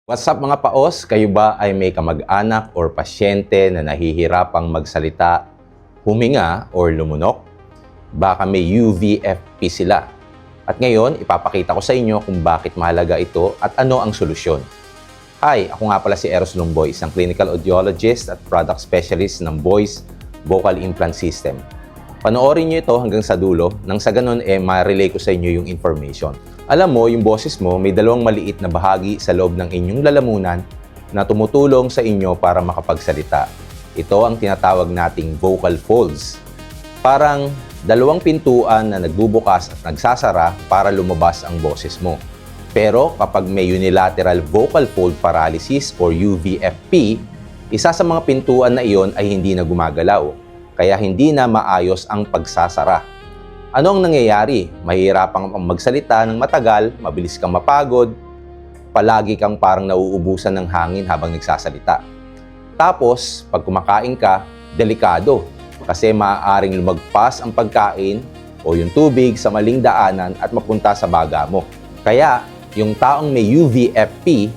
What's up mga paos? Kayo ba ay may kamag-anak or pasyente na nahihirapang magsalita, huminga or lumunok? Baka may UVFP sila. At ngayon, ipapakita ko sa inyo kung bakit mahalaga ito at ano ang solusyon. Hi, ako nga pala si Eros Lumboy, isang clinical audiologist at product specialist ng Voice Vocal Implant System. Panoorin niyo ito hanggang sa dulo nang sa ganun ma-relay ko sa inyo yung information. Alam mo, yung boses mo may dalawang maliit na bahagi sa loob ng inyong lalamunan na tumutulong sa inyo para makapagsalita. Ito ang tinatawag nating vocal folds. Parang dalawang pintuan na nagbubukas at nagsasara para lumabas ang boses mo. Pero kapag may unilateral vocal fold paralysis or UVFP, isa sa mga pintuan na iyon ay hindi na gumagalaw, kaya hindi na maayos ang pagsasara. Ano ang nangyayari? Mahihirapan kang magsalita ng matagal, mabilis kang mapagod, palagi kang parang nauubusan ng hangin habang nagsasalita. Tapos, pag kumakain ka, delikado kasi maaaring lumagpas ang pagkain o yung tubig sa maling daanan at mapunta sa baga mo. Kaya, yung taong may UVFP,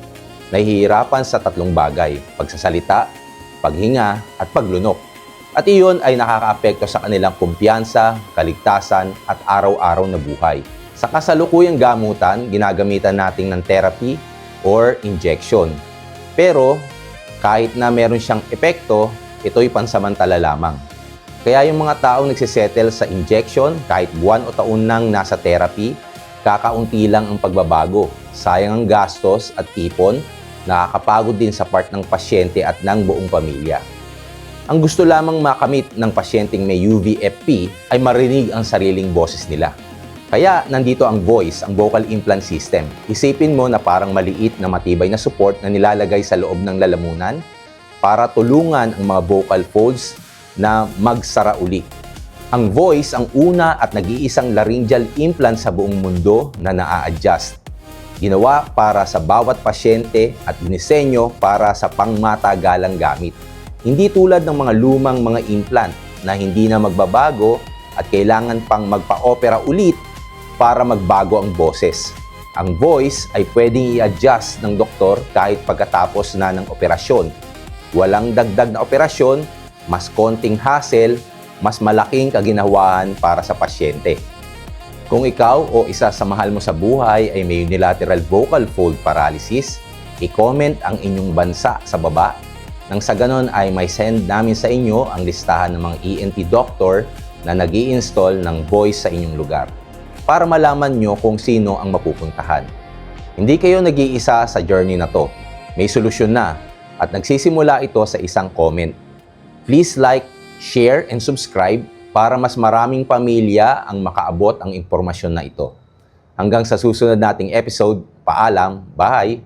nahihirapan sa tatlong bagay: pagsasalita, paghinga, at paglunok. At iyon ay nakakaapekto sa kanilang kumpiyansa, kaligtasan, at araw-araw na buhay. Sa kasalukuyang gamutan, ginagamitan natin ng therapy or injection. Pero kahit na meron siyang epekto, ito'y pansamantala lamang. Kaya yung mga taong nagsisettle sa injection, kahit buwan o taon nang nasa therapy, kakaunti lang ang pagbabago. Sayang ang gastos at ipon, nakakapagod din sa part ng pasyente at ng buong pamilya. Ang gusto lamang makamit ng pasyenteng may UVFP ay marinig ang sariling boses nila. Kaya nandito ang Voice, ang vocal implant system. Isipin mo na parang maliit na matibay na support na nilalagay sa loob ng lalamunan para tulungan ang mga vocal folds na magsara uli. Ang Voice ang una at nag-iisang laryngeal implant sa buong mundo na naa-adjust. Ginawa para sa bawat pasyente at dinisenyo para sa pangmatagalang gamit. Hindi tulad ng mga lumang mga implant na hindi na magbabago at kailangan pang magpa-opera ulit para magbago ang boses. Ang Voice ay pwedeng i-adjust ng doktor kahit pagkatapos na ng operasyon. Walang dagdag na operasyon, mas konting hassle, mas malaking kaginhawaan para sa pasyente. Kung ikaw o isa sa mahal mo sa buhay ay may unilateral vocal fold paralysis, i-comment ang inyong bansa sa baba. Nang sa ganon ay may send namin sa inyo ang listahan ng mga ENT doctor na nag-i-install ng Voice sa inyong lugar para malaman nyo kung sino ang mapupuntahan. Hindi kayo nag-iisa sa journey na to. May solusyon na at nagsisimula ito sa isang comment. Please like, share, and subscribe para mas maraming pamilya ang makaabot ang impormasyon na ito. Hanggang sa susunod nating episode, paalam, bye!